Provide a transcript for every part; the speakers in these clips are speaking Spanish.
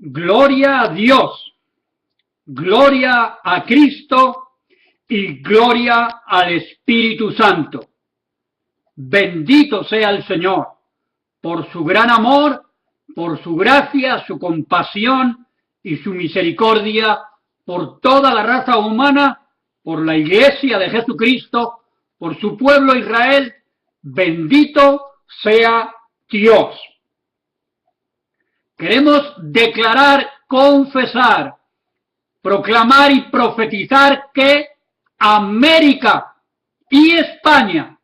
Gloria a Dios, gloria a Cristo y gloria al Espíritu Santo. Bendito sea el Señor por su gran amor, por su gracia, su compasión y su misericordia por toda la raza humana, por la Iglesia de Jesucristo, por su pueblo Israel. Bendito sea Dios. Queremos declarar, confesar, proclamar y profetizar que América y España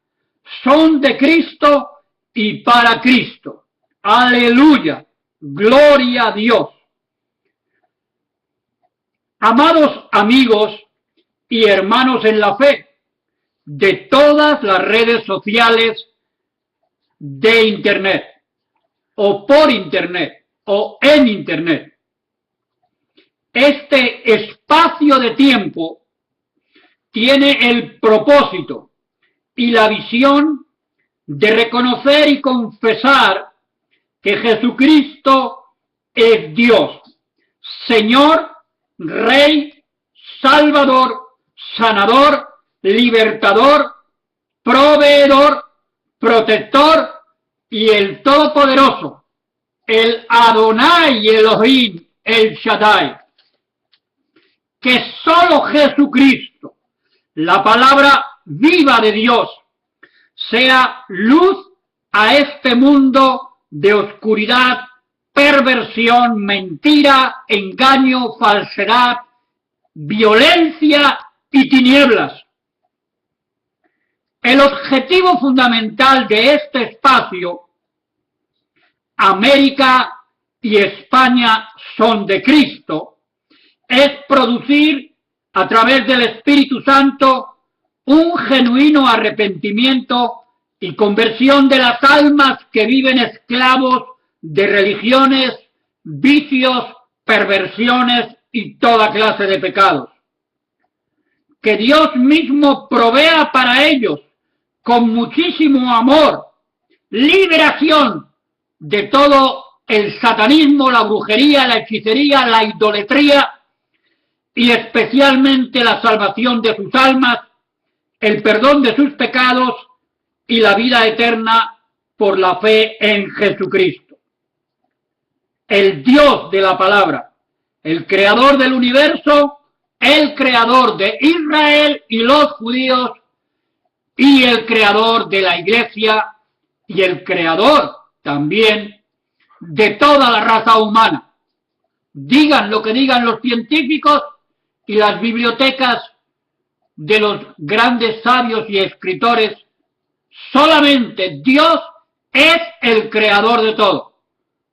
son de Cristo y para Cristo. Aleluya, gloria a Dios. Amados amigos y hermanos en la fe de todas las redes sociales de Internet o por Internet o en Internet, este espacio de tiempo tiene el propósito y la visión de reconocer y confesar que Jesucristo es Dios, Señor, Rey, Salvador, Sanador, Libertador, Proveedor, Protector y el Todopoderoso, el Adonai Elohim, el Shaddai. Que solo Jesucristo, la palabra viva de Dios, sea luz a este mundo de oscuridad, perversión, mentira, engaño, falsedad, violencia y tinieblas. El objetivo fundamental de este espacio, América y España son de Cristo, es producir a través del Espíritu Santo un genuino arrepentimiento y conversión de las almas que viven esclavos de religiones, vicios, perversiones y toda clase de pecados. Que Dios mismo provea para ellos con muchísimo amor, liberación de todo el satanismo, la brujería, la hechicería, la idolatría y especialmente la salvación de sus almas, el perdón de sus pecados y la vida eterna por la fe en Jesucristo. El Dios de la palabra, el creador del universo, el creador de Israel y los judíos, y el creador de la iglesia y el creador también de toda la raza humana. Digan lo que digan los científicos y las bibliotecas de los grandes sabios y escritores, solamente Dios es el creador de todo.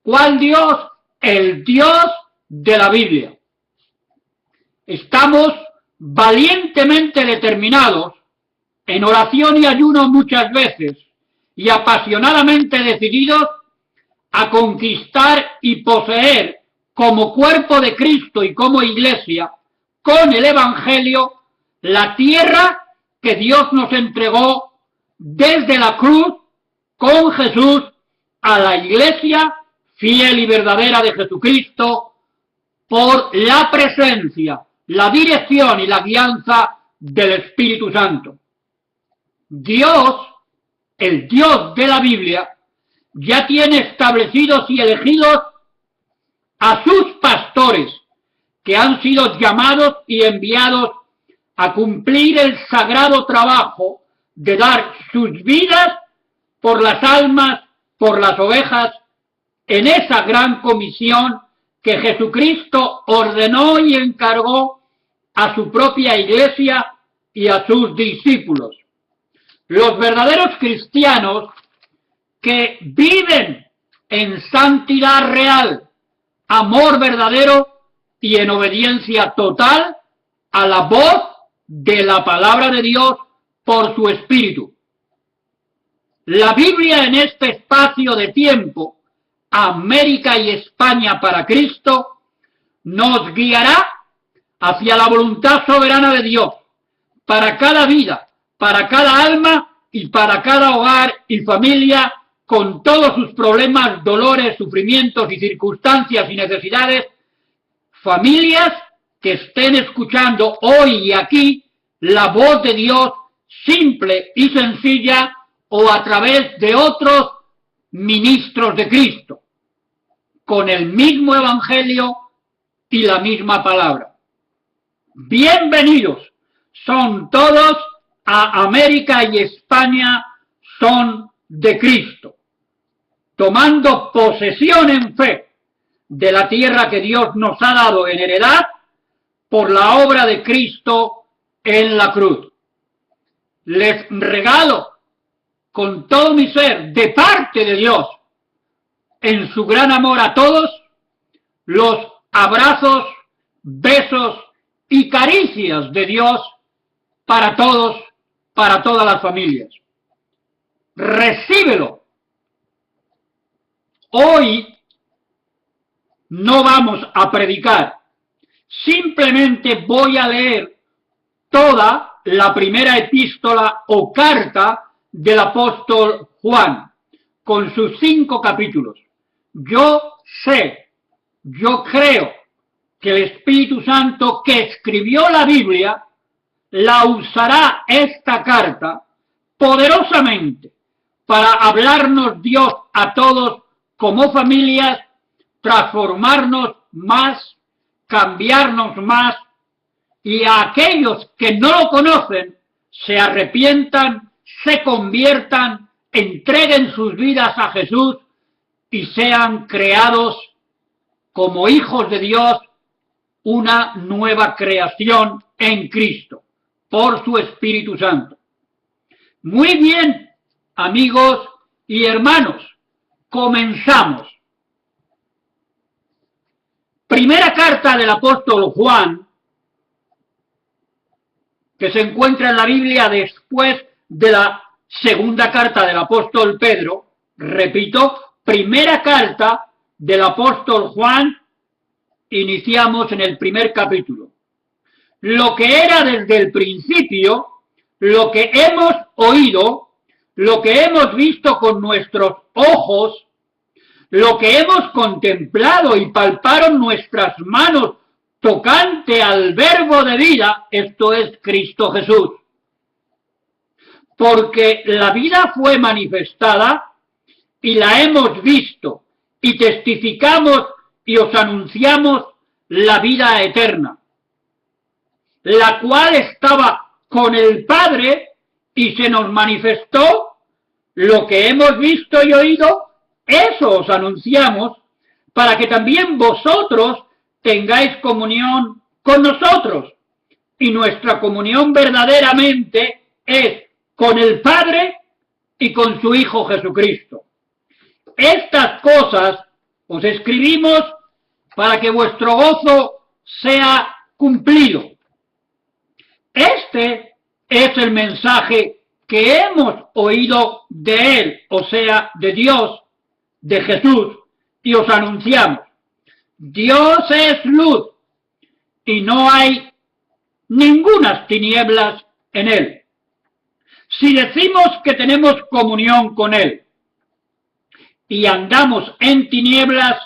¿Cuál Dios? El Dios de la Biblia. Estamos valientemente determinados, en oración y ayuno muchas veces, y apasionadamente decididos a conquistar y poseer como cuerpo de Cristo y como iglesia, con el Evangelio, la tierra que Dios nos entregó desde la cruz, con Jesús, a la iglesia fiel y verdadera de Jesucristo, por la presencia, la dirección y la guianza del Espíritu Santo. Dios, el Dios de la Biblia, ya tiene establecidos y elegidos a sus pastores, que han sido llamados y enviados a cumplir el sagrado trabajo de dar sus vidas por las almas, por las ovejas, en esa gran comisión que Jesucristo ordenó y encargó a su propia iglesia y a sus discípulos. Los verdaderos cristianos que viven en santidad real, amor verdadero y en obediencia total a la voz de la palabra de Dios por su Espíritu. La Biblia en este espacio de tiempo, América y España para Cristo, nos guiará hacia la voluntad soberana de Dios, para cada vida, para cada alma y para cada hogar y familia, con todos sus problemas, dolores, sufrimientos y circunstancias y necesidades familias que estén escuchando hoy y aquí la voz de Dios simple y sencilla o a través de otros ministros de Cristo, con el mismo evangelio y la misma palabra. Bienvenidos son todos a América y España son de Cristo, tomando posesión en fe de la tierra que Dios nos ha dado en heredad por la obra de Cristo en la cruz. Les regalo con todo mi ser, de parte de Dios, en su gran amor a todos, los abrazos, besos y caricias de Dios para todos, para todas las familias. Recíbelo. Hoy no vamos a predicar, simplemente voy a leer toda la primera epístola o carta del apóstol Juan, con sus 5 capítulos. Yo creo que el Espíritu Santo que escribió la Biblia la usará esta carta poderosamente para hablarnos Dios a todos como familias, transformarnos más, cambiarnos más, y a aquellos que no lo conocen se arrepientan, se conviertan, entreguen sus vidas a Jesús y sean creados como hijos de Dios, una nueva creación en Cristo, por su Espíritu Santo. Muy bien, amigos y hermanos, comenzamos. Primera carta del apóstol Juan, que se encuentra en la Biblia después de la segunda carta del apóstol Pedro. Repito, primera carta del apóstol Juan, iniciamos en el primer capítulo. Lo que era desde el principio, lo que hemos oído, lo que hemos visto con nuestros ojos, lo que hemos contemplado y palparon nuestras manos tocante al verbo de vida, esto es Cristo Jesús. Porque la vida fue manifestada y la hemos visto y testificamos y os anunciamos la vida eterna, la cual estaba con el Padre y se nos manifestó. Lo que hemos visto y oído, eso os anunciamos, para que también vosotros tengáis comunión con nosotros. Y nuestra comunión verdaderamente es con el Padre y con su Hijo Jesucristo. Estas cosas os escribimos para que vuestro gozo sea cumplido. Este es el mensaje que hemos oído de Él, o sea, de Dios, de Jesús, y os anunciamos. Dios es luz y no hay ningunas tinieblas en Él. Si decimos que tenemos comunión con Él y andamos en tinieblas,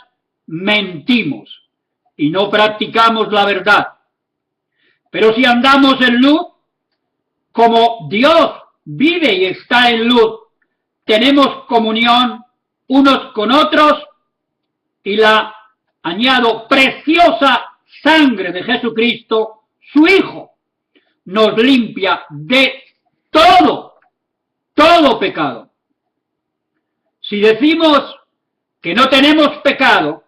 mentimos y no practicamos la verdad. Pero si andamos en luz, como Dios vive y está en luz, tenemos comunión unos con otros, y la, añado, preciosa sangre de Jesucristo, su Hijo, nos limpia de todo pecado. Si decimos que no tenemos pecado,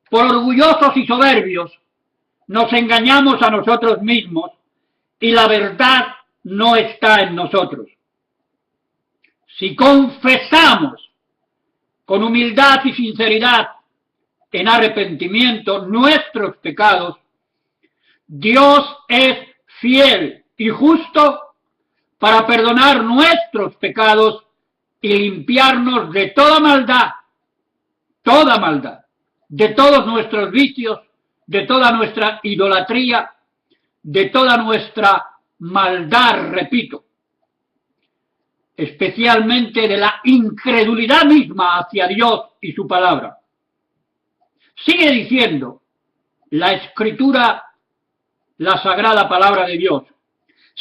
por orgullosos y soberbios, nos engañamos a nosotros mismos y la verdad no está en nosotros. Si confesamos con humildad y sinceridad en arrepentimiento nuestros pecados, Dios es fiel y justo para perdonar nuestros pecados y limpiarnos de toda maldad, de todos nuestros vicios, de toda nuestra idolatría, de toda nuestra maldad, repito, especialmente de la incredulidad misma hacia Dios y su palabra. Sigue diciendo, la Escritura, la sagrada palabra de Dios.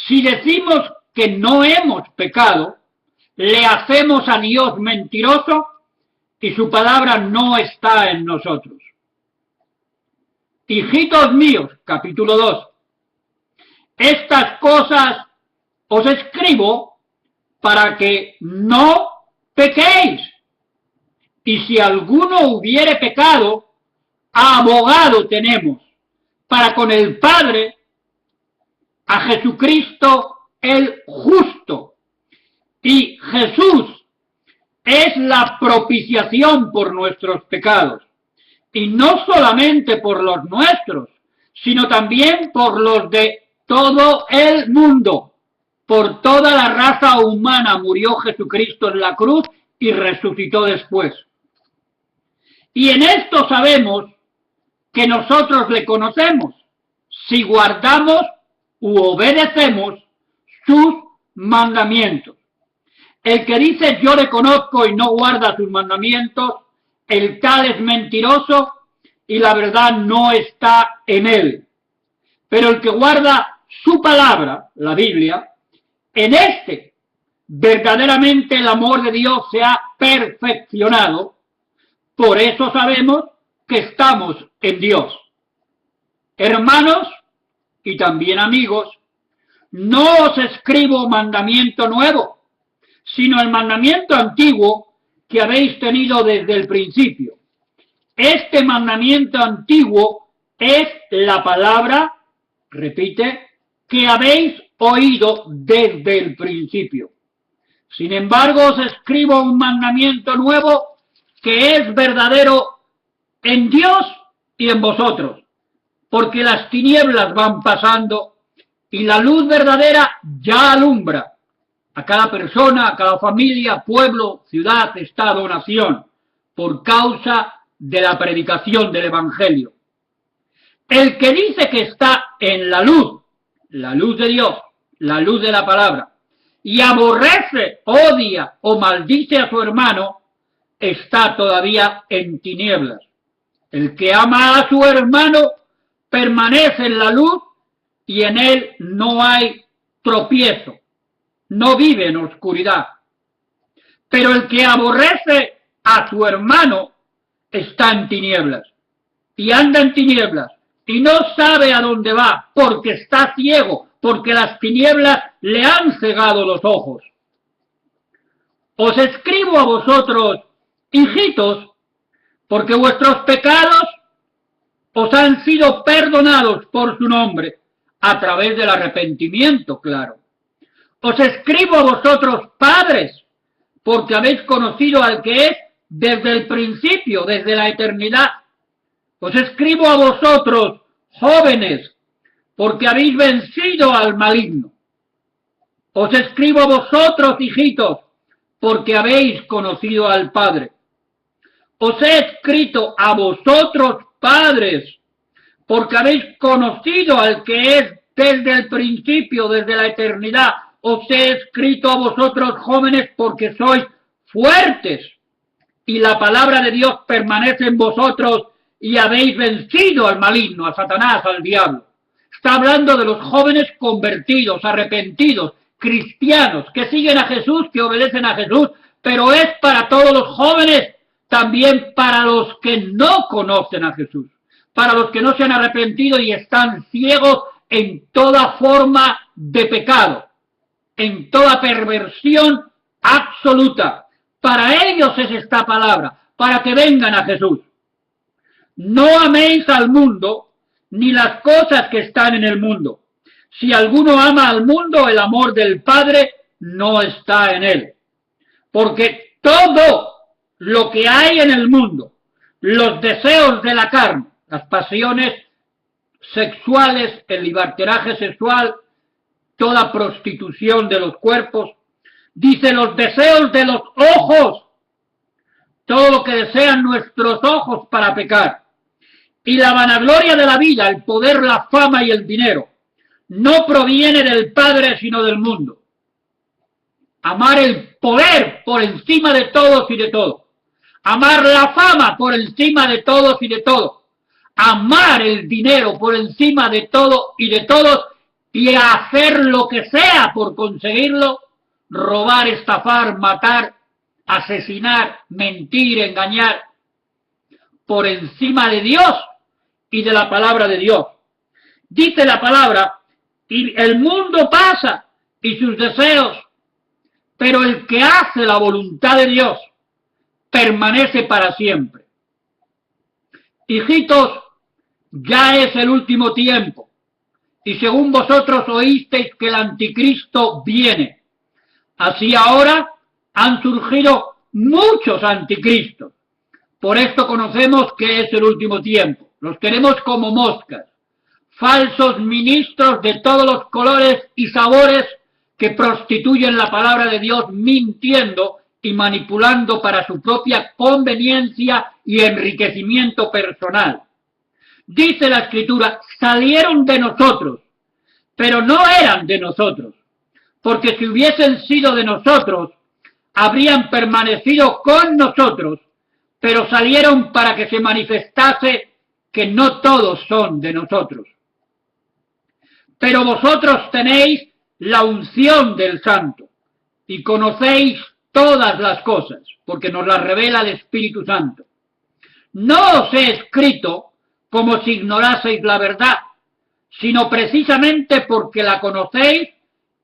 Si decimos que no hemos pecado, le hacemos a Dios mentiroso y su palabra no está en nosotros. Hijitos míos, capítulo 2. Estas cosas os escribo para que no pequéis. Y si alguno hubiere pecado, abogado tenemos para con el Padre, a Jesucristo el justo. Y Jesús es la propiciación por nuestros pecados. Y no solamente por los nuestros, sino también por los de todo el mundo. Por toda la raza humana murió Jesucristo en la cruz y resucitó después. Y en esto sabemos que nosotros le conocemos, si guardamos u obedecemos sus mandamientos. El que dice yo le conozco y no guarda sus mandamientos, el tal es mentiroso y la verdad no está en él. Pero el que guarda su palabra, la Biblia, en este verdaderamente el amor de Dios se ha perfeccionado. Por eso sabemos que estamos en Dios. Hermanos y también amigos, no os escribo mandamiento nuevo, sino el mandamiento antiguo que habéis tenido desde el principio. Este mandamiento antiguo es la palabra, repite, que habéis oído desde el principio. Sin embargo, os escribo un mandamiento nuevo que es verdadero en Dios y en vosotros, porque las tinieblas van pasando y la luz verdadera ya alumbra a cada persona, a cada familia, pueblo, ciudad, estado, nación, por causa de la predicación del Evangelio. El que dice que está en la luz de Dios, la luz de la palabra, y aborrece, odia o maldice a su hermano, está todavía en tinieblas. El que ama a su hermano permanece en la luz y en él no hay tropiezo, no vive en oscuridad. Pero el que aborrece a su hermano está en tinieblas y anda en tinieblas y no sabe a dónde va porque está ciego, porque las tinieblas le han cegado los ojos. Os escribo a vosotros, hijitos, porque vuestros pecados os han sido perdonados por su nombre, a través del arrepentimiento, claro. Os escribo a vosotros, padres, porque habéis conocido al que es desde el principio, desde la eternidad. Os escribo a vosotros, jóvenes, porque habéis vencido al maligno. Os escribo a vosotros, hijitos, porque habéis conocido al Padre. Os he escrito a vosotros, padres, porque habéis conocido al que es desde el principio, desde la eternidad. Os he escrito a vosotros, jóvenes, porque sois fuertes, y la palabra de Dios permanece en vosotros, y habéis vencido al maligno, a Satanás, al diablo. Está hablando de los jóvenes convertidos, arrepentidos, cristianos, que siguen a Jesús, que obedecen a Jesús, pero es para todos los jóvenes, también para los que no conocen a Jesús, para los que no se han arrepentido y están ciegos en toda forma de pecado, en toda perversión absoluta. Para ellos es esta palabra, para que vengan a Jesús. No améis al mundo, ni las cosas que están en el mundo. Si alguno ama al mundo, el amor del Padre no está en él. Porque todo lo que hay en el mundo, los deseos de la carne, las pasiones sexuales, el libertinaje sexual, toda prostitución de los cuerpos, dice los deseos de los ojos, todo lo que desean nuestros ojos para pecar, y la vanagloria de la vida, el poder, la fama y el dinero, no proviene del Padre sino del mundo. Amar el poder por encima de todos y de todo. Amar la fama por encima de todos y de todo. amar el dinero por encima de todo y de todos y hacer lo que sea por conseguirlo, robar, estafar, matar, asesinar, mentir, engañar, por encima de Dios y de la palabra de Dios. Dice la palabra, y el mundo pasa y sus deseos, pero el que hace la voluntad de Dios permanece para siempre. Hijitos, ya es el último tiempo, y según vosotros oísteis que el anticristo viene. Así ahora han surgido muchos anticristos. Por esto conocemos que es el último tiempo. Los tenemos como moscas, falsos ministros de todos los colores y sabores que prostituyen la palabra de Dios mintiendo y manipulando para su propia conveniencia y enriquecimiento personal. Dice la Escritura, salieron de nosotros, pero no eran de nosotros, porque si hubiesen sido de nosotros, habrían permanecido con nosotros, pero salieron para que se manifestase que no todos son de nosotros. Pero vosotros tenéis la unción del Santo y conocéis todas las cosas, porque nos las revela el Espíritu Santo. No os he escrito como si ignoraseis la verdad, sino precisamente porque la conocéis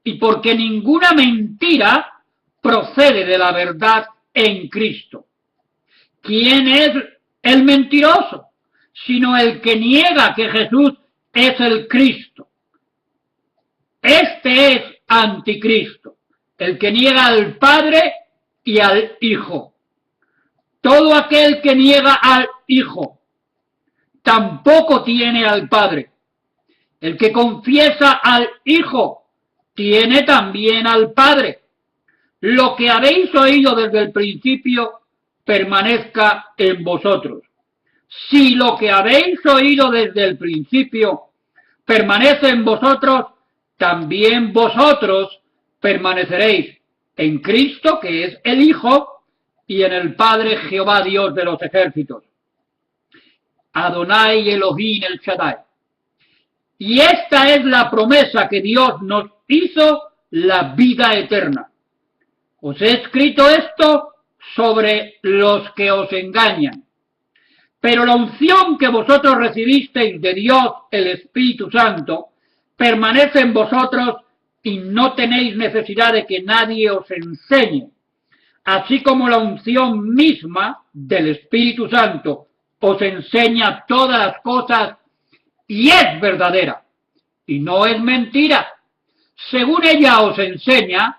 y porque ninguna mentira procede de la verdad en Cristo. ¿Quién es el mentiroso? Sino el que niega que Jesús es el Cristo. Este es anticristo, el que niega al Padre y al Hijo. Todo aquel que niega al Hijo tampoco tiene al Padre. El que confiesa al Hijo tiene también al Padre. Lo que habéis oído desde el principio permanezca en vosotros. Si lo que habéis oído desde el principio permanece en vosotros, también vosotros permaneceréis en Cristo, que es el Hijo, y en el Padre Jehová Dios de los ejércitos. Adonai Elohim el Shaddai. Y esta es la promesa que Dios nos hizo, la vida eterna. Os he escrito esto sobre los que os engañan. Pero la unción que vosotros recibisteis de Dios, el Espíritu Santo, permanece en vosotros y no tenéis necesidad de que nadie os enseñe. Así como la unción misma del Espíritu Santo os enseña todas las cosas y es verdadera y no es mentira. Según ella os enseña,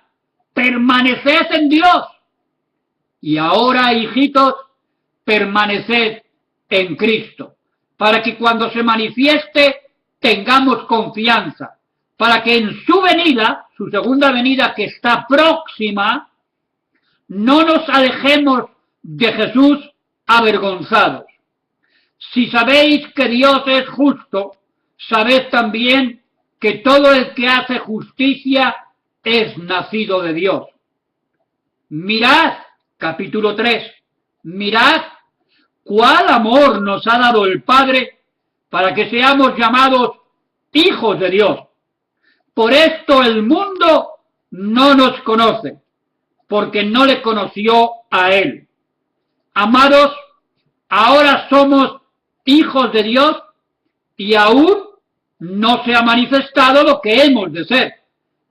permaneced en Dios. Y ahora, hijitos, permaneced en Cristo, para que cuando se manifieste tengamos confianza, para que en su venida, su segunda venida que está próxima, no nos alejemos de Jesús avergonzados. Si sabéis que Dios es justo, sabed también que todo el que hace justicia es nacido de Dios. Mirad, capítulo 3, mirad cuál amor nos ha dado el Padre para que seamos llamados hijos de Dios. Por esto el mundo no nos conoce, porque no le conoció a Él. Amados, ahora somos hijos de Dios y aún no se ha manifestado lo que hemos de ser.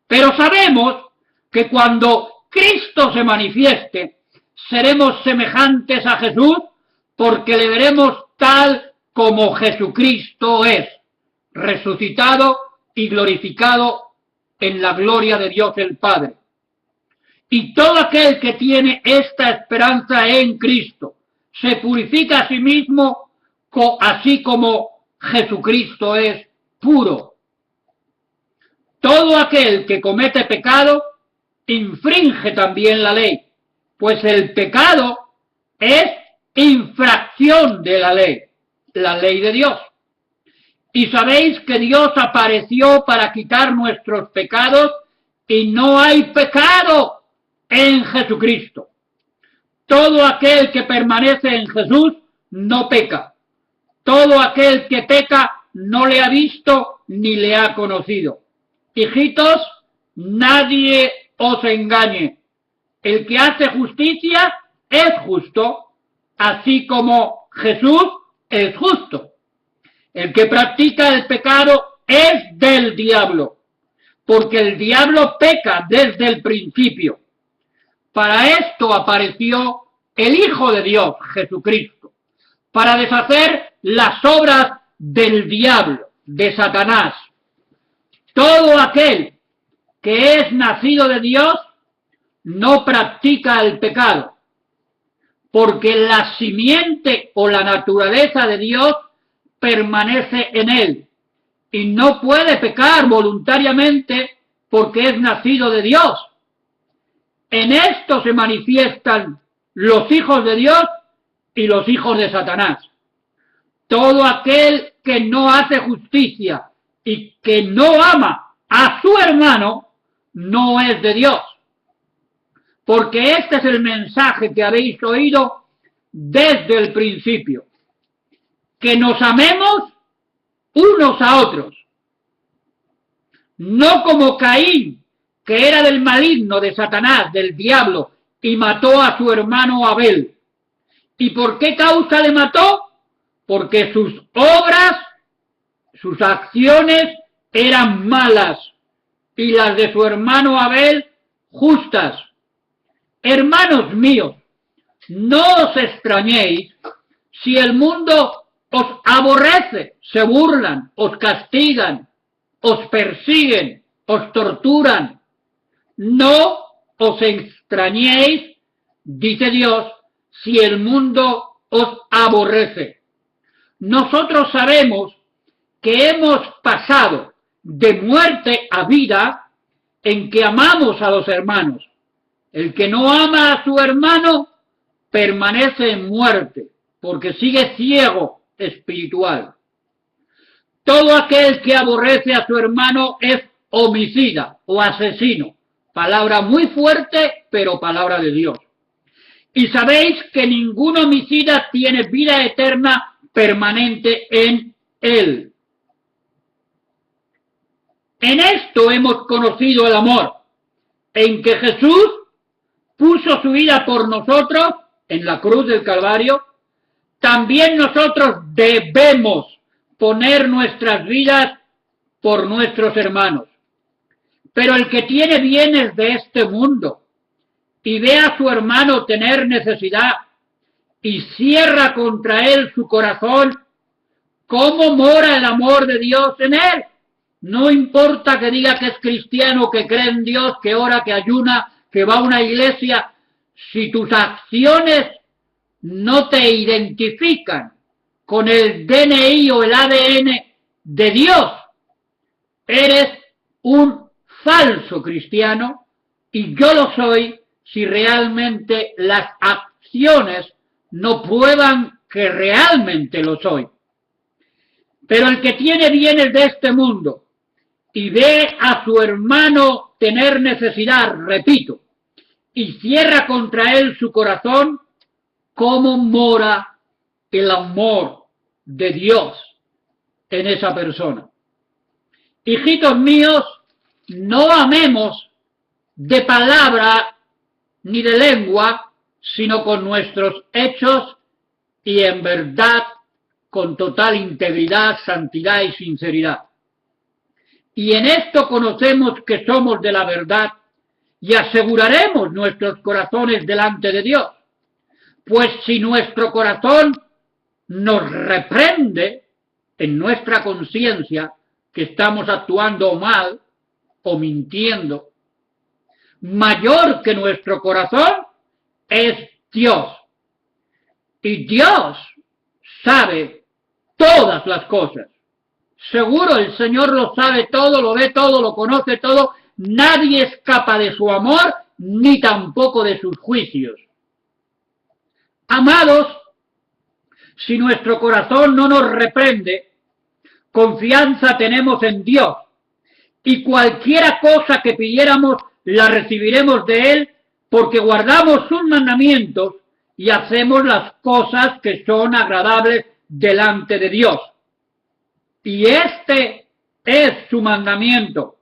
Pero sabemos que cuando Cristo se manifieste, seremos semejantes a Jesús, porque le veremos tal como Jesucristo es, resucitado y glorificado en la gloria de Dios el Padre. Y todo aquel que tiene esta esperanza en Cristo se purifica a sí mismo, así como Jesucristo es puro. Todo aquel que comete pecado infringe también la ley, pues el pecado es infracción de la ley de Dios. Y sabéis que Dios apareció para quitar nuestros pecados y no hay pecado en Jesucristo. Todo aquel que permanece en Jesús no peca. Todo aquel que peca no le ha visto ni le ha conocido. Hijitos, nadie os engañe. El que hace justicia es justo, así como Jesús es justo. El que practica el pecado es del diablo, porque el diablo peca desde el principio. Para esto apareció el Hijo de Dios, Jesucristo, para deshacer las obras del diablo, de Satanás. Todo aquel que es nacido de Dios no practica el pecado, porque la simiente o la naturaleza de Dios permanece en él y no puede pecar voluntariamente porque es nacido de Dios. En esto se manifiestan los hijos de Dios y los hijos de Satanás. Todo aquel que no hace justicia y que no ama a su hermano no es de Dios. Porque este es el mensaje que habéis oído desde el principio. Que nos amemos unos a otros. No como Caín, que era del maligno, de Satanás, del diablo, y mató a su hermano Abel. ¿Y por qué causa le mató? Porque sus obras, sus acciones eran malas, y las de su hermano Abel justas. Hermanos míos, no os extrañéis si el mundo os aborrece, se burlan, os castigan, os persiguen, os torturan. No os extrañéis, dice Dios, si el mundo os aborrece. Nosotros sabemos que hemos pasado de muerte a vida en que amamos a los hermanos. El que no ama a su hermano permanece en muerte, porque sigue ciego espiritual. Todo aquel que aborrece a su hermano es homicida o asesino. Palabra muy fuerte, pero palabra de Dios. Y sabéis que ningún homicida tiene vida eterna permanente en él. En esto hemos conocido el amor, en que Jesús puso su vida por nosotros en la cruz del Calvario. También nosotros debemos poner nuestras vidas por nuestros hermanos. Pero el que tiene bienes de este mundo y ve a su hermano tener necesidad y cierra contra él su corazón, ¿cómo mora el amor de Dios en él? No importa que diga que es cristiano, que cree en Dios, que ora, que ayuna, que va a una iglesia, si tus acciones no te identifican con el DNI o el ADN de Dios, eres un falso cristiano, y yo lo soy si realmente las acciones no prueban que realmente lo soy. Pero el que tiene bienes de este mundo y ve a su hermano tener necesidad, repito, y cierra contra él su corazón, ¿cómo mora el amor de Dios en esa persona? Hijitos míos, no amemos de palabra ni de lengua, sino con nuestros hechos y en verdad con total integridad, santidad y sinceridad. Y en esto conocemos que somos de la verdad y aseguraremos nuestros corazones delante de Dios. Pues si nuestro corazón nos reprende en nuestra conciencia que estamos actuando mal o mintiendo, mayor que nuestro corazón es Dios. Y Dios sabe todas las cosas. Seguro el Señor lo sabe todo, lo ve todo, lo conoce todo. Nadie escapa de su amor, ni tampoco de sus juicios. Amados, si nuestro corazón no nos reprende, confianza tenemos en Dios, y cualquiera cosa que pidiéramos la recibiremos de Él, porque guardamos sus mandamientos y hacemos las cosas que son agradables delante de Dios. Y este es su mandamiento,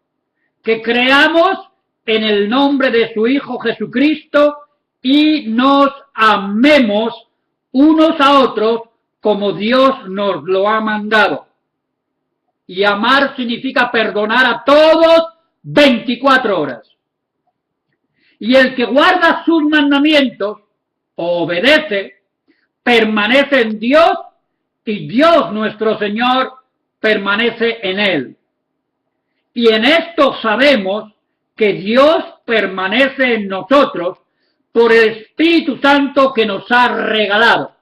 que creamos en el nombre de su Hijo Jesucristo y nos amemos unos a otros como Dios nos lo ha mandado. Y amar significa perdonar a todos 24 horas. Y el que guarda sus mandamientos, o obedece, permanece en Dios y Dios nuestro Señor permanece en él. Y en esto sabemos que Dios permanece en nosotros por el Espíritu Santo que nos ha regalado.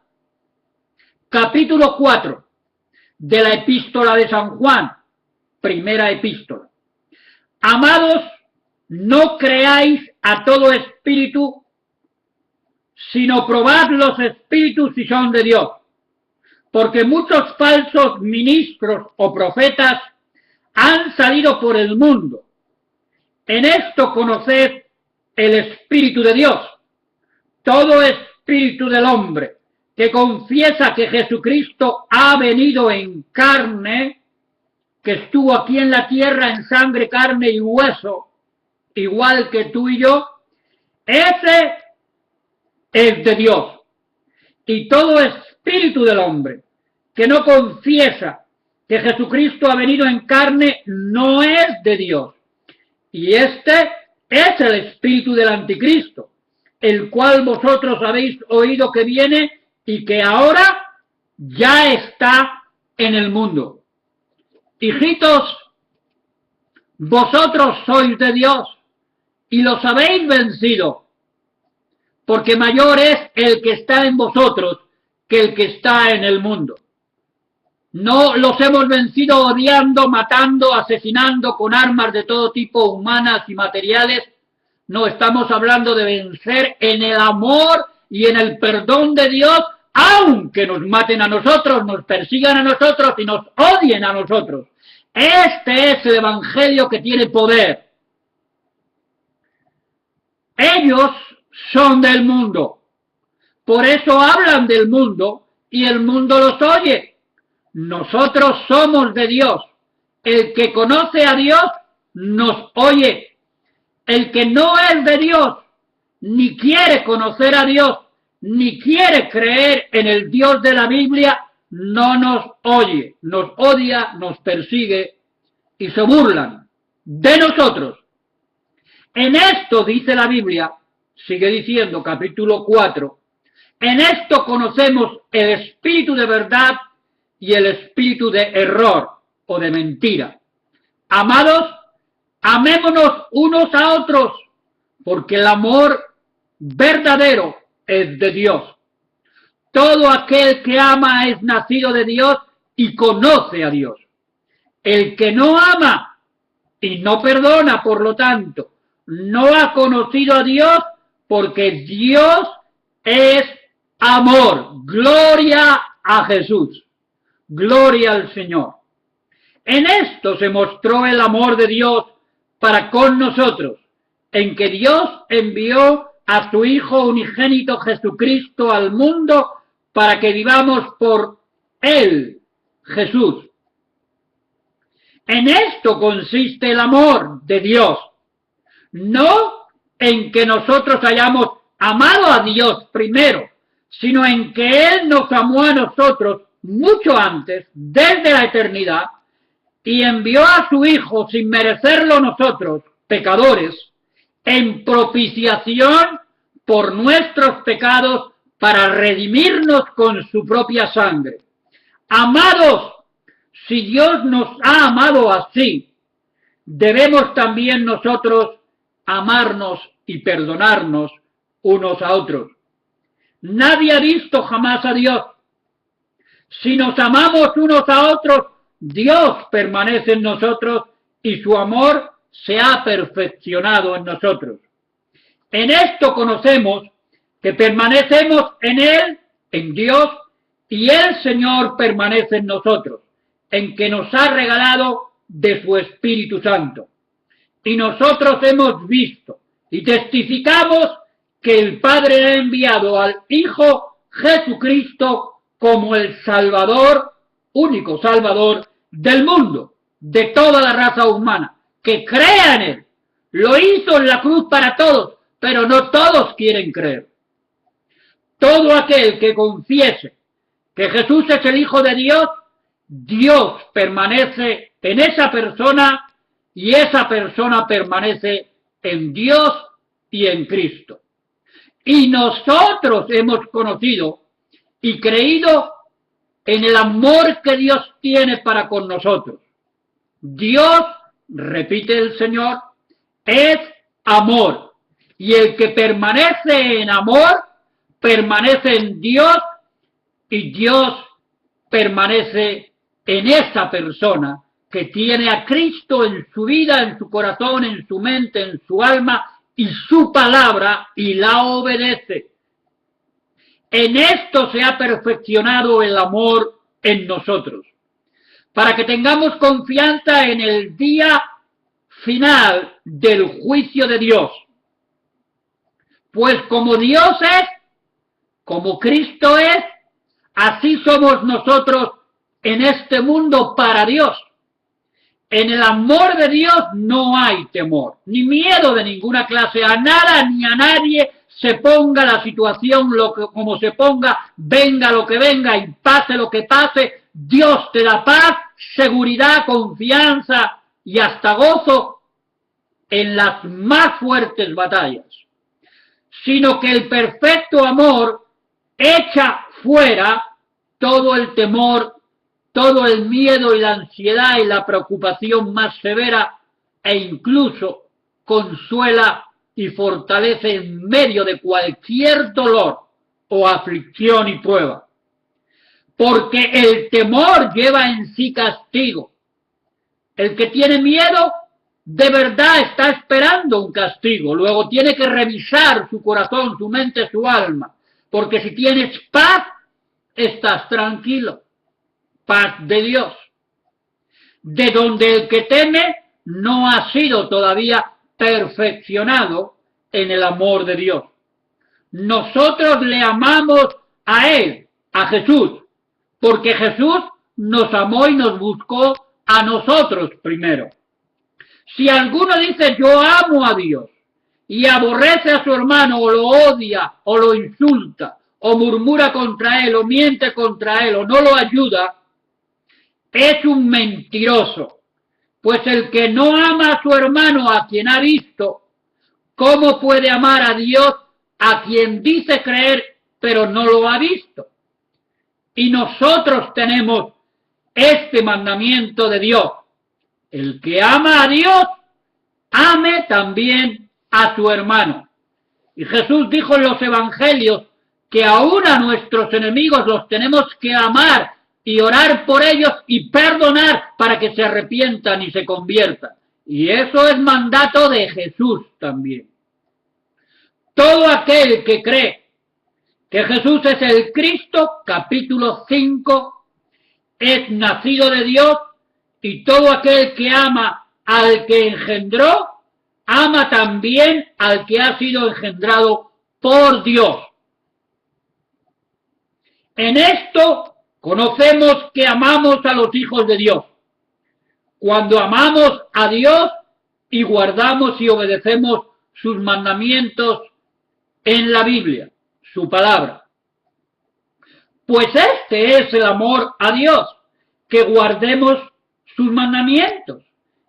Capítulo 4 de la Epístola de San Juan, primera epístola. Amados, no creáis a todo espíritu, sino probad los espíritus si son de Dios, porque muchos falsos ministros o profetas han salido por el mundo. En esto conoced el Espíritu de Dios. Todo espíritu del hombre que confiesa que Jesucristo ha venido en carne, que estuvo aquí en la tierra en sangre, carne y hueso, igual que tú y yo, ese es de Dios. Y todo espíritu del hombre que no confiesa que Jesucristo ha venido en carne no es de Dios. Y este es el espíritu del anticristo, el cual vosotros habéis oído que viene y que ahora ya está en el mundo. Hijitos, vosotros sois de Dios y los habéis vencido, porque mayor es el que está en vosotros que el que está en el mundo. No los hemos vencido odiando, matando, asesinando con armas de todo tipo, humanas y materiales. No, estamos hablando de vencer en el amor y en el perdón de Dios, aunque nos maten a nosotros, nos persigan a nosotros y nos odien a nosotros. Este es el evangelio que tiene poder. Ellos son del mundo, por eso hablan del mundo y el mundo los oye. Nosotros somos de Dios. El que conoce a Dios nos oye. El que no es de Dios, ni quiere conocer a Dios, ni quiere creer en el Dios de la Biblia, no nos oye, nos odia, nos persigue y se burlan de nosotros. En esto dice la Biblia, sigue diciendo capítulo 4, en esto conocemos el espíritu de verdad y el espíritu de error o de mentira. Amados, amémonos unos a otros, porque el amor verdadero es de Dios. Todo aquel que ama es nacido de Dios y conoce a Dios. El que no ama y no perdona, por lo tanto, no ha conocido a Dios, porque Dios es amor. Gloria a Jesús. Gloria al Señor. En esto se mostró el amor de Dios para con nosotros, en que Dios envió a su Hijo unigénito Jesucristo al mundo para que vivamos por Él, Jesús. En esto consiste el amor de Dios, no en que nosotros hayamos amado a Dios primero, sino en que Él nos amó a nosotros mucho antes, desde la eternidad, y envió a su Hijo sin merecerlo nosotros, pecadores, en propiciación por nuestros pecados para redimirnos con su propia sangre. Amados, si Dios nos ha amado así, debemos también nosotros amarnos y perdonarnos unos a otros. Nadie ha visto jamás a Dios. Si nos amamos unos a otros, Dios permanece en nosotros y su amor se ha perfeccionado en nosotros. En esto conocemos que permanecemos en Él, en Dios, y el Señor permanece en nosotros, en que nos ha regalado de su Espíritu Santo. Y nosotros hemos visto y testificamos que el Padre ha enviado al Hijo Jesucristo como el Salvador, único Salvador del mundo, de toda la raza humana, que crea en Él. Lo hizo en la cruz para todos, pero no todos quieren creer. Todo aquel que confiese que Jesús es el Hijo de Dios, Dios permanece en esa persona y esa persona permanece en Dios y en Cristo. Y nosotros hemos conocido y creído en el amor que Dios tiene para con nosotros. Dios, repite el Señor, es amor. Y el que permanece en amor, permanece en Dios y Dios permanece en esa persona que tiene a Cristo en su vida, en su corazón, en su mente, en su alma y su palabra y la obedece. En esto se ha perfeccionado el amor en nosotros, para que tengamos confianza en el día final del juicio de Dios. Pues como Dios es, como Cristo es, así somos nosotros en este mundo para Dios. En el amor de Dios no hay temor, ni miedo de ninguna clase, a nada ni a nadie, se ponga la situación como se ponga, venga lo que venga y pase lo que pase, Dios te da paz, seguridad, confianza y hasta gozo en las más fuertes batallas. Sino que el perfecto amor echa fuera todo el temor, todo el miedo y la ansiedad y la preocupación más severa e incluso consuela y fortalece en medio de cualquier dolor o aflicción y prueba. Porque el temor lleva en sí castigo. El que tiene miedo de verdad está esperando un castigo. Luego tiene que revisar su corazón, su mente, su alma. Porque si tienes paz, estás tranquilo. Paz de Dios. De donde el que teme no ha sido todavía perfeccionado en el amor de Dios. Nosotros le amamos a Él, a Jesús, porque Jesús nos amó y nos buscó a nosotros primero. Si alguno dice yo amo a Dios y aborrece a su hermano o lo odia o lo insulta o murmura contra él o miente contra él o no lo ayuda, es un mentiroso. Pues el que no ama a su hermano a quien ha visto, ¿cómo puede amar a Dios a quien dice creer pero no lo ha visto? Y nosotros tenemos este mandamiento de Dios. El que ama a Dios, ame también a su hermano. Y Jesús dijo en los evangelios que aún a nuestros enemigos los tenemos que amar y orar por ellos y perdonar para que se arrepientan y se conviertan. Y eso es mandato de Jesús también. Todo aquel que cree que Jesús es el Cristo, capítulo 5, es nacido de Dios, y todo aquel que ama al que engendró, ama también al que ha sido engendrado por Dios. En esto conocemos que amamos a los hijos de Dios, cuando amamos a Dios y guardamos y obedecemos sus mandamientos en la Biblia, su palabra. Pues este es el amor a Dios, que guardemos sus mandamientos.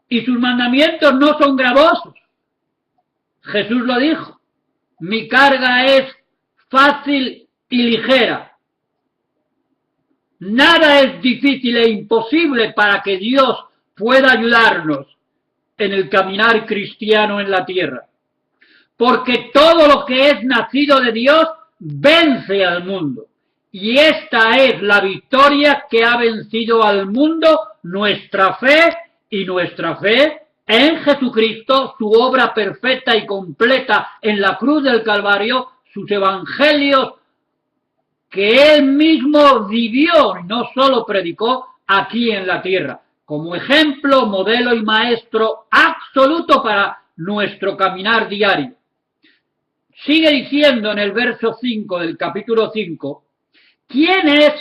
Y sus mandamientos no son gravosos. Jesús lo dijo. Mi carga es fácil y ligera. Nada es difícil e imposible para que Dios pueda ayudarnos en el caminar cristiano en la tierra. Porque todo lo que es nacido de Dios vence al mundo. Y esta es la victoria que ha vencido al mundo, nuestra fe y nuestra fe en Jesucristo, su obra perfecta y completa en la cruz del Calvario, sus evangelios que Él mismo vivió, no solo predicó aquí en la tierra, como ejemplo, modelo y maestro absoluto para nuestro caminar diario. Sigue diciendo en el verso 5 del capítulo 5, ¿quién es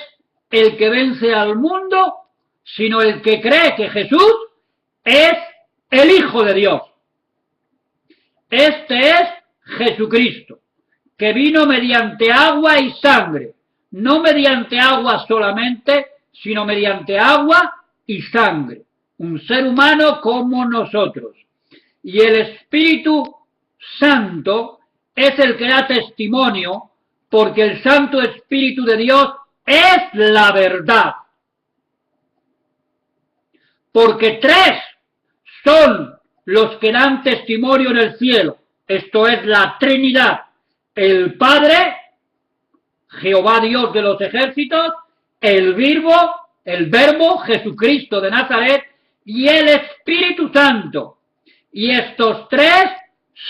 el que vence al mundo, sino el que cree que Jesús es el Hijo de Dios. Este es Jesucristo, que vino mediante agua y sangre, no mediante agua solamente, sino mediante agua y sangre, un ser humano como nosotros. Y el Espíritu Santo es el que da testimonio, porque el Santo Espíritu de Dios es la verdad. Porque tres son los que dan testimonio en el cielo, esto es la Trinidad, el Padre, Jehová Dios de los ejércitos, el Verbo, Jesucristo de Nazaret, y el Espíritu Santo. Y estos tres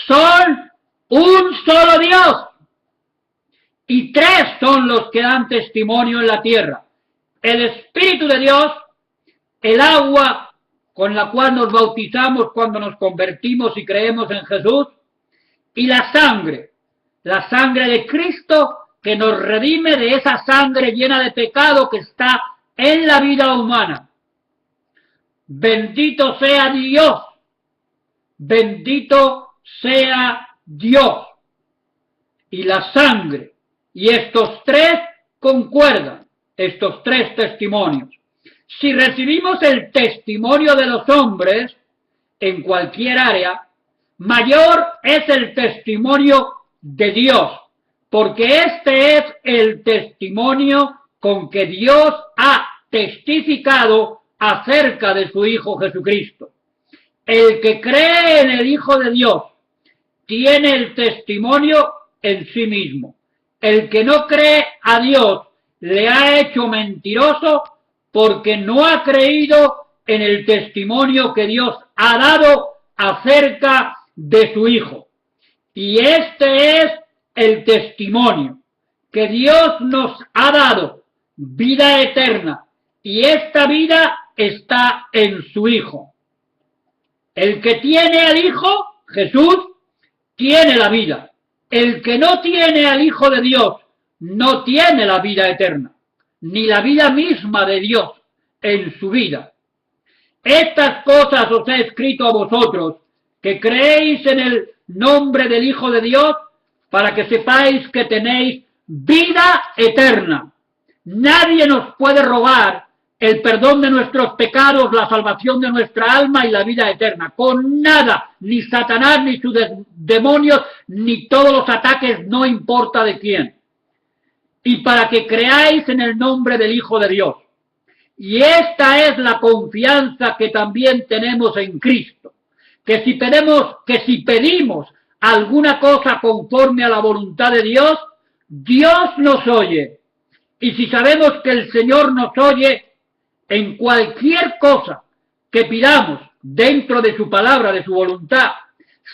son un solo Dios. Y tres son los que dan testimonio en la tierra. El Espíritu de Dios, el agua con la cual nos bautizamos cuando nos convertimos y creemos en Jesús, y la sangre de Cristo que nos redime de esa sangre llena de pecado que está en la vida humana. Bendito sea Dios, bendito sea Dios. Y la sangre, y estos tres concuerdan, estos tres testimonios. Si recibimos el testimonio de los hombres en cualquier área, mayor es el testimonio de Dios, porque este es el testimonio con que Dios ha testificado acerca de su Hijo Jesucristo. El que cree en el Hijo de Dios tiene el testimonio en sí mismo. El que no cree a Dios le ha hecho mentiroso porque no ha creído en el testimonio que Dios ha dado acerca de su Hijo. Y este es el testimonio, que Dios nos ha dado vida eterna, y esta vida está en su Hijo. El que tiene al Hijo, Jesús, tiene la vida. El que no tiene al Hijo de Dios, no tiene la vida eterna, ni la vida misma de Dios en su vida. Estas cosas os he escrito a vosotros, que creéis en el nombre del Hijo de Dios, para que sepáis que tenéis vida eterna. Nadie nos puede robar el perdón de nuestros pecados, la salvación de nuestra alma y la vida eterna. Con nada, ni Satanás, ni sus demonios, ni todos los ataques, no importa de quién. Y para que creáis en el nombre del Hijo de Dios. Y esta es la confianza que también tenemos en Cristo. Que si pedimos alguna cosa conforme a la voluntad de Dios, Dios nos oye. Y si sabemos que el Señor nos oye en cualquier cosa que pidamos dentro de su palabra, de su voluntad,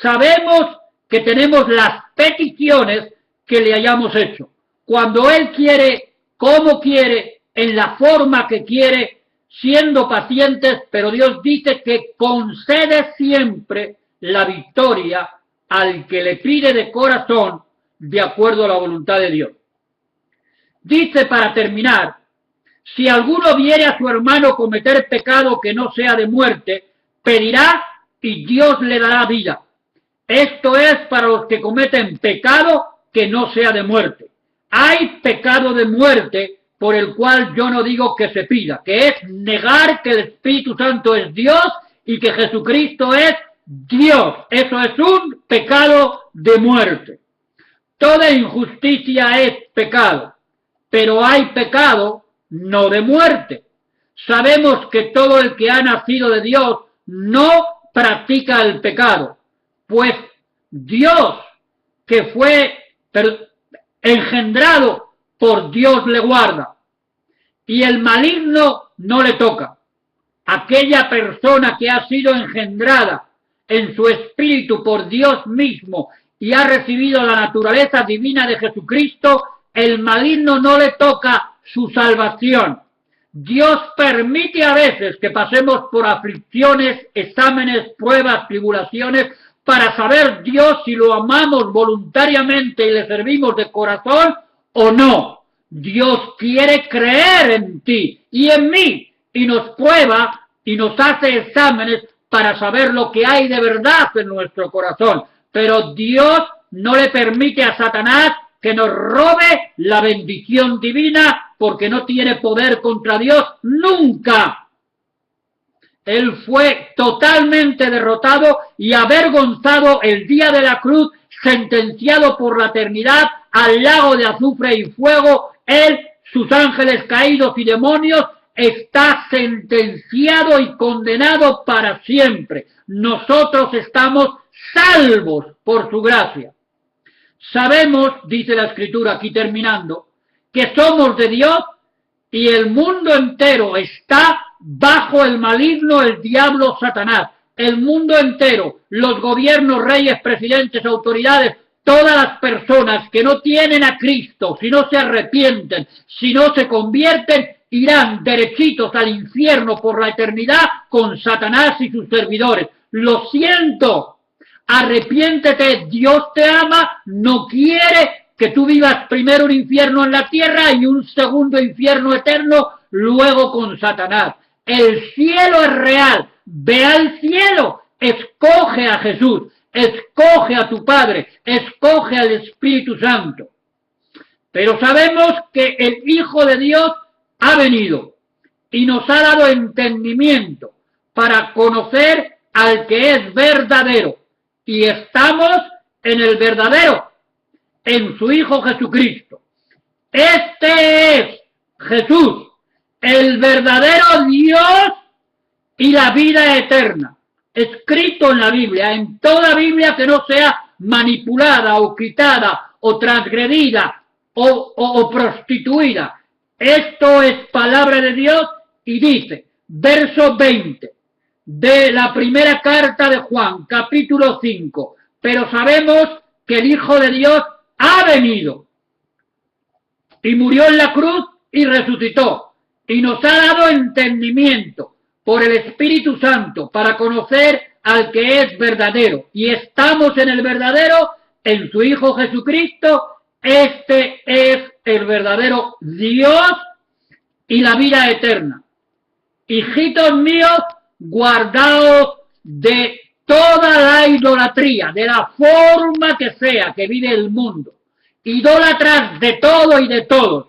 sabemos que tenemos las peticiones que le hayamos hecho. Cuando Él quiere, como quiere, en la forma que quiere, siendo pacientes, pero Dios dice que concede siempre la victoria al que le pide de corazón de acuerdo a la voluntad de Dios. Dice para terminar, si alguno viere a su hermano cometer pecado que no sea de muerte, pedirá y Dios le dará vida. Esto es para los que cometen pecado que no sea de muerte. Hay pecado de muerte por el cual yo no digo que se pida, que es negar que el Espíritu Santo es Dios y que Jesucristo es Dios. Eso es un pecado de muerte. Toda injusticia es pecado, pero hay pecado no de muerte. Sabemos que todo el que ha nacido de Dios no practica el pecado, pues Dios, que fue engendrado por Dios, le guarda, y el maligno no le toca. Aquella persona que ha sido engendrada en su espíritu por Dios mismo y ha recibido la naturaleza divina de Jesucristo, el maligno no le toca su salvación. Dios permite a veces que pasemos por aflicciones, exámenes, pruebas, tribulaciones, para saber Dios si lo amamos voluntariamente y le servimos de corazón o no. Dios quiere creer en ti y en mí y nos prueba y nos hace exámenes para saber lo que hay de verdad en nuestro corazón. Pero Dios no le permite a Satanás que nos robe la bendición divina porque no tiene poder contra Dios nunca. Él fue totalmente derrotado y avergonzado el día de la cruz, sentenciado por la eternidad al lago de azufre y fuego. Él, sus ángeles caídos y demonios, está sentenciado y condenado para siempre. Nosotros estamos salvos por su gracia. Sabemos, dice la Escritura aquí terminando, que somos de Dios y el mundo entero está bajo el maligno, el diablo, Satanás. El mundo entero, los gobiernos, reyes, presidentes, autoridades, todas las personas que no tienen a Cristo, si no se arrepienten, si no se convierten, irán derechitos al infierno por la eternidad con Satanás y sus servidores. Lo siento, arrepiéntete, Dios te ama, no quiere que tú vivas primero un infierno en la tierra y un segundo infierno eterno luego con Satanás. El cielo es real, ve al cielo, escoge a Jesús, escoge a tu Padre, escoge al Espíritu Santo. Pero sabemos que el Hijo de Dios ha venido y nos ha dado entendimiento para conocer al que es verdadero. Y estamos en el verdadero, en su Hijo Jesucristo. Este es Jesús, el verdadero Dios y la vida eterna. Escrito en la Biblia, en toda Biblia que no sea manipulada o quitada o transgredida o prostituida. Esto es palabra de Dios y dice, verso 20 de la primera carta de Juan, capítulo 5. Pero sabemos que el Hijo de Dios ha venido y murió en la cruz y resucitó y nos ha dado entendimiento por el Espíritu Santo para conocer al que es verdadero. Y estamos en el verdadero, en su Hijo Jesucristo. Este es el verdadero Dios y la vida eterna. Hijitos míos, guardaos de toda la idolatría, de la forma que sea que vive el mundo. Idólatras de todo y de todos,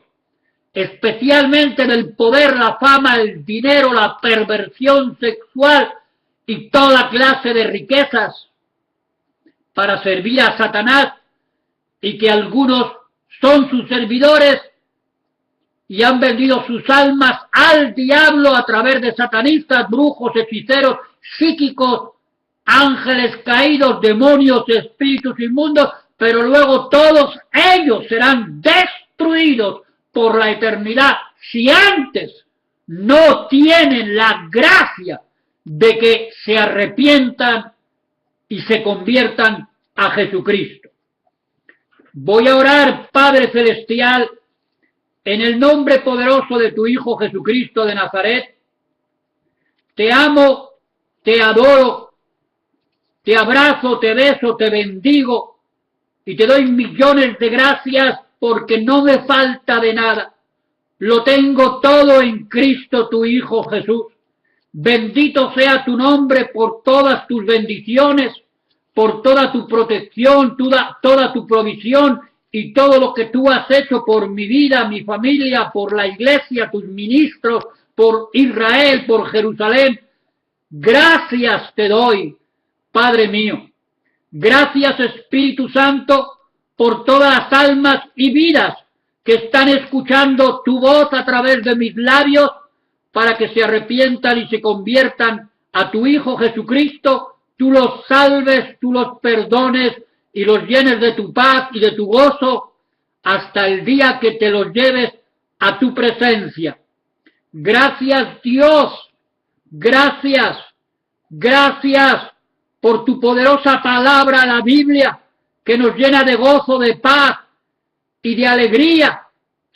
especialmente del poder, la fama, el dinero, la perversión sexual y toda clase de riquezas para servir a Satanás, y que algunos son sus servidores y han vendido sus almas al diablo a través de satanistas, brujos, hechiceros, psíquicos, ángeles caídos, demonios, espíritus inmundos, pero luego todos ellos serán destruidos por la eternidad si antes no tienen la gracia de que se arrepientan y se conviertan a Jesucristo. Voy a orar, Padre Celestial, en el nombre poderoso de tu Hijo Jesucristo de Nazaret. Te amo, te adoro, te abrazo, te beso, te bendigo y te doy millones de gracias porque no me falta de nada. Lo tengo todo en Cristo, tu Hijo Jesús. Bendito sea tu nombre por todas tus bendiciones, por toda tu protección, toda tu provisión y todo lo que tú has hecho por mi vida, mi familia, por la iglesia, tus ministros, por Israel, por Jerusalén. Gracias te doy, Padre mío. Gracias, Espíritu Santo, por todas las almas y vidas que están escuchando tu voz a través de mis labios para que se arrepientan y se conviertan a tu Hijo Jesucristo. Tú los salves, tú los perdones y los llenes de tu paz y de tu gozo hasta el día que te los lleves a tu presencia. Gracias, Dios. Gracias. Gracias por tu poderosa palabra, la Biblia, que nos llena de gozo, de paz y de alegría,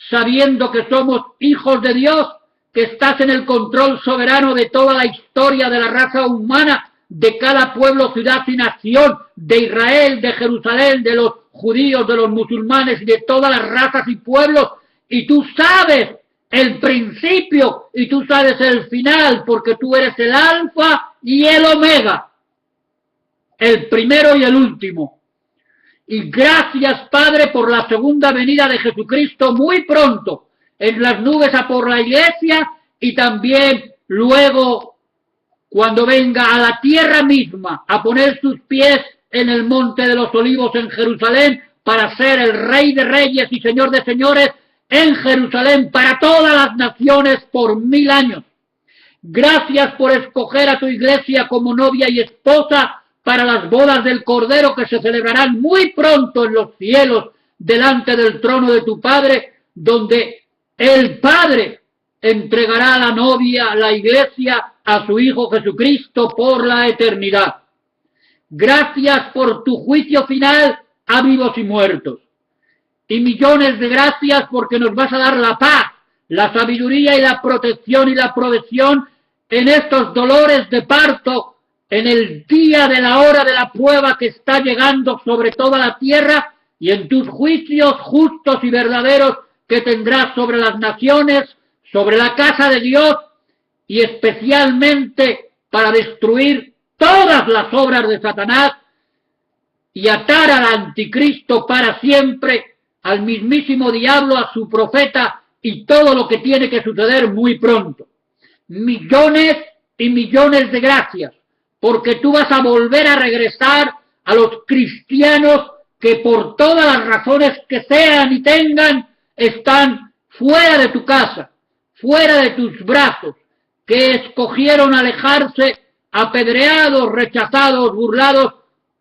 sabiendo que somos hijos de Dios, que estás en el control soberano de toda la historia de la raza humana, de cada pueblo, ciudad y nación, de Israel, de Jerusalén, de los judíos, de los musulmanes y de todas las razas y pueblos, y tú sabes el principio y tú sabes el final, porque tú eres el alfa y el omega, el primero y el último. Y gracias, Padre, por la segunda venida de Jesucristo muy pronto, en las nubes a por la iglesia, y también luego cuando venga a la tierra misma a poner sus pies en el Monte de los Olivos en Jerusalén, para ser el Rey de Reyes y Señor de Señores en Jerusalén para todas las naciones por 1000 años. Gracias por escoger a tu iglesia como novia y esposa para las bodas del Cordero que se celebrarán muy pronto en los cielos delante del trono de tu Padre, donde el Padre entregará a la novia, a la iglesia, a su Hijo Jesucristo por la eternidad. Gracias por tu juicio final a vivos y muertos. Y millones de gracias porque nos vas a dar la paz, la sabiduría y la protección y la provisión en estos dolores de parto, en el día de la hora de la prueba que está llegando sobre toda la tierra, y en tus juicios justos y verdaderos que tendrás sobre las naciones, sobre la casa de Dios, y especialmente para destruir todas las obras de Satanás y atar al anticristo para siempre, al mismísimo diablo, a su profeta y todo lo que tiene que suceder muy pronto. Millones y millones de gracias, porque tú vas a volver a regresar a los cristianos que por todas las razones que sean y tengan, están fuera de tu casa, fuera de tus brazos, que escogieron alejarse, apedreados, rechazados, burlados,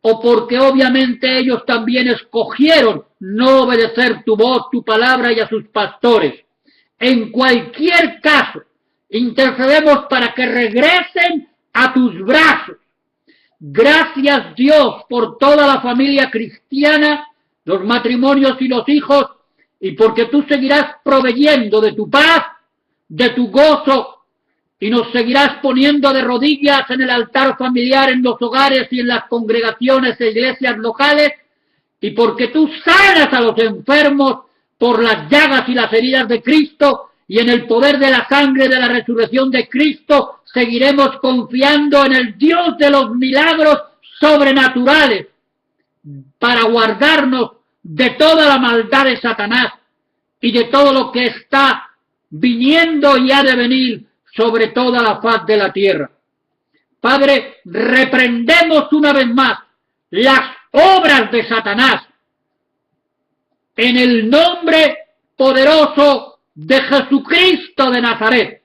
o porque obviamente ellos también escogieron no obedecer tu voz, tu palabra y a sus pastores. En cualquier caso, intercedemos para que regresen a tus brazos. Gracias, Dios, por toda la familia cristiana, los matrimonios y los hijos, y porque tú seguirás proveyendo de tu paz, de tu gozo, y nos seguirás poniendo de rodillas en el altar familiar, en los hogares y en las congregaciones e iglesias locales, y porque tú sanas a los enfermos por las llagas y las heridas de Cristo, y en el poder de la sangre de la resurrección de Cristo seguiremos confiando en el Dios de los milagros sobrenaturales para guardarnos de toda la maldad de Satanás y de todo lo que está viniendo y ha de venir sobre toda la faz de la tierra. Padre, reprendemos una vez más las obras de Satanás en el nombre poderoso de Jesucristo de Nazaret.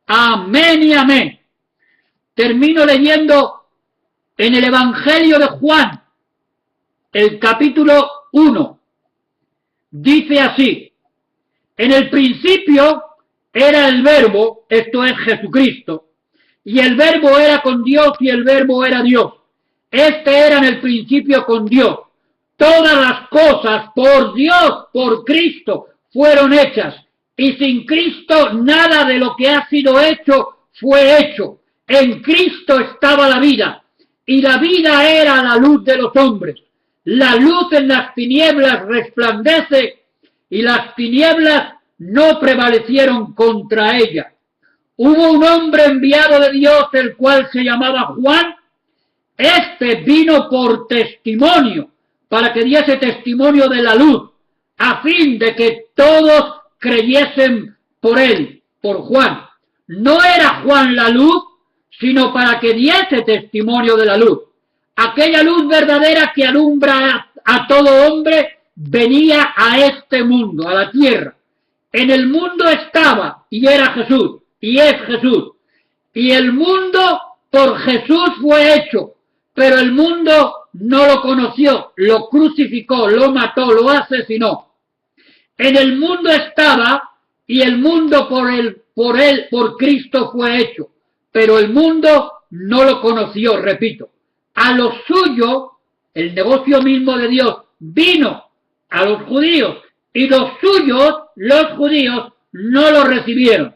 Amén y amén. Termino leyendo en el Evangelio de Juan, el capítulo 1. Dice así: en el principio era el Verbo, esto es Jesucristo, y el Verbo era con Dios y el Verbo era Dios. Este era en el principio con Dios. Todas las cosas por Dios, por Cristo, fueron hechas, y sin Cristo nada de lo que ha sido hecho fue hecho. En Cristo estaba la vida, y la vida era la luz de los hombres. La luz en las tinieblas resplandece, y las tinieblas no prevalecieron contra ella. Hubo un hombre enviado de Dios, el cual se llamaba Juan. Este vino por testimonio, para que diese testimonio de la luz, a fin de que todos creyesen por él, por Juan. No era Juan la luz, sino para que diese testimonio de la luz. Aquella luz verdadera que alumbra a todo hombre venía a este mundo, a la tierra. En el mundo estaba, y era Jesús, y es Jesús. Y el mundo por Jesús fue hecho, pero el mundo no lo conoció, lo crucificó, lo mató, lo asesinó. En el mundo estaba, y el mundo por Cristo fue hecho, pero el mundo no lo conoció, repito. A lo suyo, el negocio mismo de Dios, vino a los judíos, y los suyos, los judíos, no lo recibieron.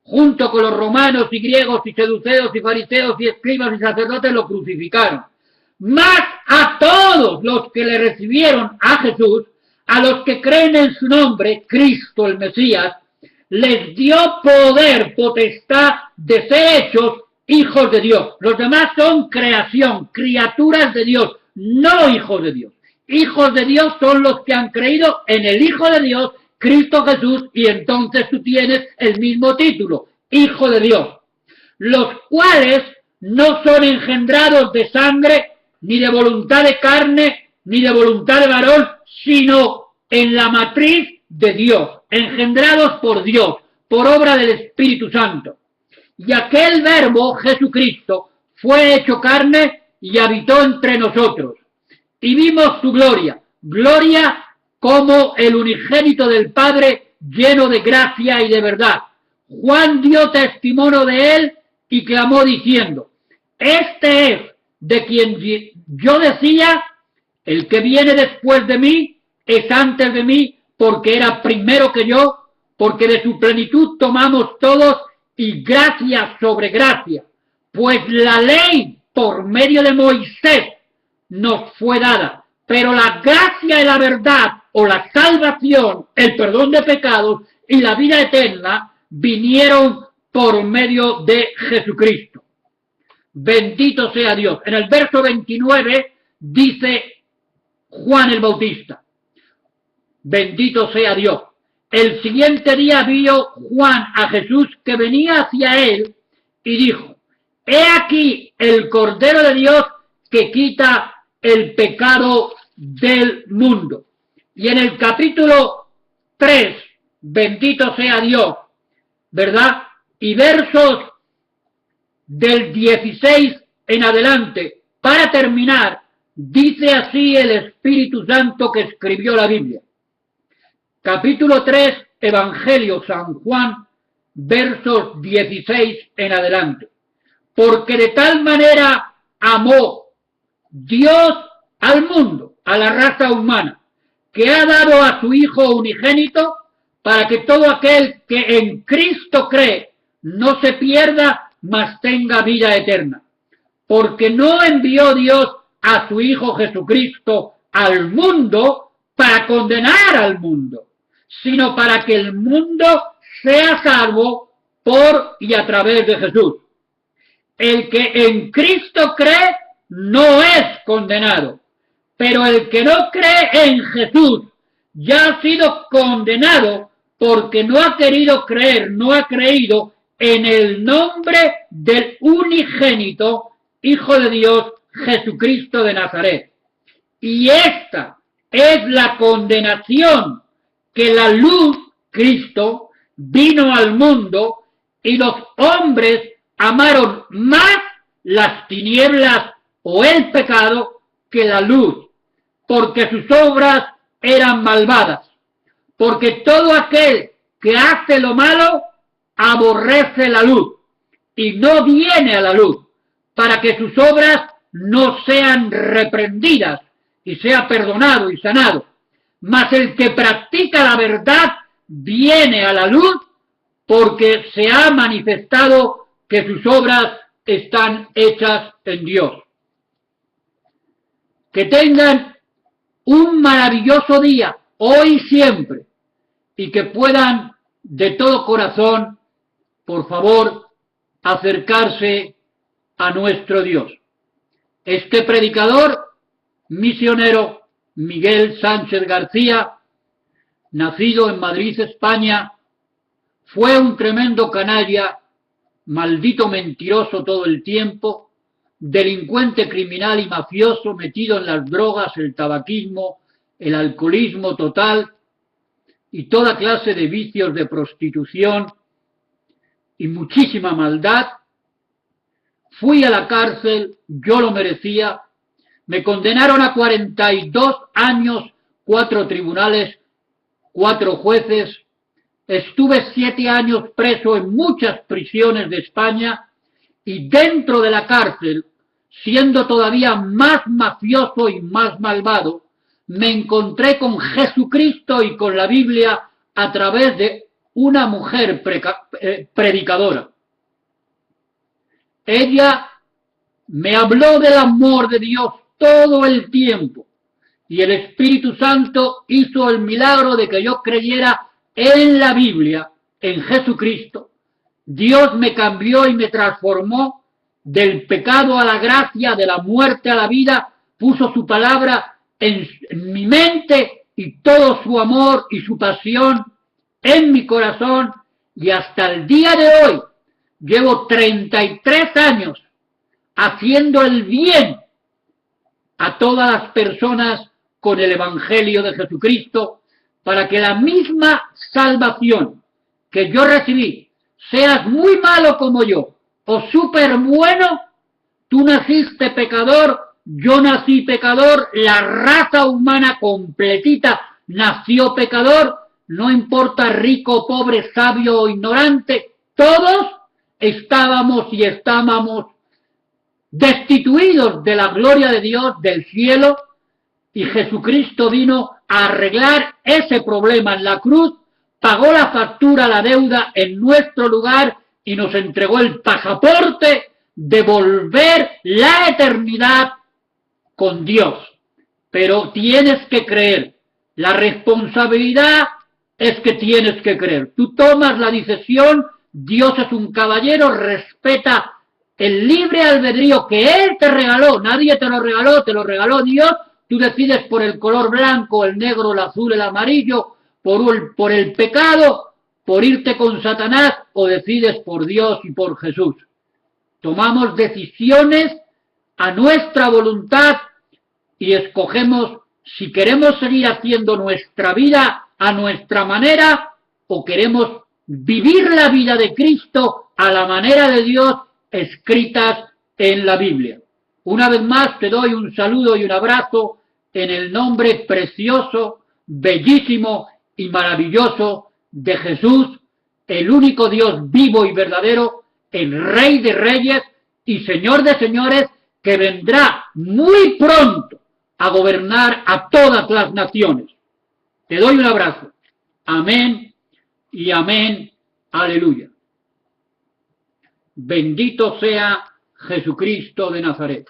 Junto con los romanos y griegos y seduceos y fariseos y escribas y sacerdotes lo crucificaron. Mas a todos los que le recibieron a Jesús, a los que creen en su nombre, Cristo el Mesías, les dio poder, potestad de ser hechos hijos de Dios. Los demás son creación, criaturas de Dios, no hijos de Dios. Hijos de Dios son los que han creído en el Hijo de Dios, Cristo Jesús, y entonces tú tienes el mismo título, Hijo de Dios. Los cuales no son engendrados de sangre, ni de voluntad de carne, ni de voluntad de varón, sino en la matriz de Dios, engendrados por Dios, por obra del Espíritu Santo. Y aquel Verbo, Jesucristo, fue hecho carne y habitó entre nosotros. Y vimos su gloria, gloria como el unigénito del Padre, lleno de gracia y de verdad. Juan dio testimonio de él y clamó diciendo, este es de quien yo decía, el que viene después de mí es antes de mí, porque era primero que yo, porque de su plenitud tomamos todos y gracia sobre gracia. Pues la ley por medio de Moisés nos fue dada, pero la gracia y la verdad, o la salvación, el perdón de pecados y la vida eterna, vinieron por medio de Jesucristo. Bendito sea Dios. En el verso 29 dice Juan el Bautista, bendito sea Dios. El siguiente día vio Juan a Jesús que venía hacia él y dijo, he aquí el Cordero de Dios que quita el pecado del mundo. Y en el capítulo 3, bendito sea Dios, ¿verdad? Y versos del 16 en adelante, para terminar, dice así el Espíritu Santo que escribió la Biblia. Capítulo 3, Evangelio San Juan, versos 16 en adelante. Porque de tal manera amó Dios al mundo, a la raza humana, que ha dado a su Hijo unigénito, para que todo aquel que en Cristo cree no se pierda, mas tenga vida eterna. Porque no envió Dios a su Hijo Jesucristo al mundo para condenar al mundo, sino para que el mundo sea salvo por y a través de Jesús. El que en Cristo cree no es condenado, pero el que no cree en Jesús ya ha sido condenado porque no ha querido creer, no ha creído en el nombre del unigénito Hijo de Dios, Jesucristo de Nazaret. Y esta es la condenación, que la luz, Cristo, vino al mundo y los hombres amaron más las tinieblas o el pecado que la luz, porque sus obras eran malvadas. Porque todo aquel que hace lo malo aborrece la luz y no viene a la luz, para que sus obras no sean reprendidas y sea perdonado y sanado. Mas el que practica la verdad viene a la luz, porque se ha manifestado que sus obras están hechas en Dios. Que tengan un maravilloso día, hoy y siempre, y que puedan de todo corazón, por favor, acercarse a nuestro Dios. Este predicador misionero, Miguel Sánchez García, nacido en Madrid, España, fue un tremendo canalla, maldito mentiroso todo el tiempo, delincuente criminal y mafioso metido en las drogas, el tabaquismo, el alcoholismo total y toda clase de vicios de prostitución y muchísima maldad. Fui a la cárcel, yo lo merecía, me condenaron a 42 años, 4 tribunales, 4 jueces, estuve 7 años preso en muchas prisiones de España y dentro de la cárcel, siendo todavía más mafioso y más malvado, me encontré con Jesucristo y con la Biblia a través de una mujer predicadora. Ella me habló del amor de Dios todo el tiempo y el Espíritu Santo hizo el milagro de que yo creyera en la Biblia, en Jesucristo. Dios me cambió y me transformó del pecado a la gracia, de la muerte a la vida, puso su palabra en mi mente y todo su amor y su pasión en mi corazón, y hasta el día de hoy llevo 33 años haciendo el bien a todas las personas con el Evangelio de Jesucristo, para que la misma salvación que yo recibí, seas muy malo como yo o súper bueno, tú naciste pecador, yo nací pecador, la raza humana completita nació pecador, no importa rico, pobre, sabio o ignorante, todos estábamos y estábamos destituidos de la gloria de Dios, del cielo, y Jesucristo vino a arreglar ese problema en la cruz, pagó la factura, la deuda en nuestro lugar y nos entregó el pasaporte de volver la eternidad con Dios. Pero tienes que creer, la responsabilidad es que tienes que creer. Tú tomas la decisión, Dios es un caballero, respeta el libre albedrío que Él te regaló, nadie te lo regaló Dios. Tú decides por el color blanco, el negro, el azul, el amarillo, por el pecado, por irte con Satanás, o decides por Dios y por Jesús. Tomamos decisiones a nuestra voluntad y escogemos si queremos seguir haciendo nuestra vida a nuestra manera o queremos vivir la vida de Cristo a la manera de Dios escritas en la Biblia. Una vez más te doy un saludo y un abrazo en el nombre precioso, bellísimo y maravilloso de Jesús, el único Dios vivo y verdadero, el Rey de Reyes y Señor de Señores, que vendrá muy pronto a gobernar a todas las naciones. Te doy un abrazo. Amén y amén. Aleluya. Bendito sea Jesucristo de Nazaret.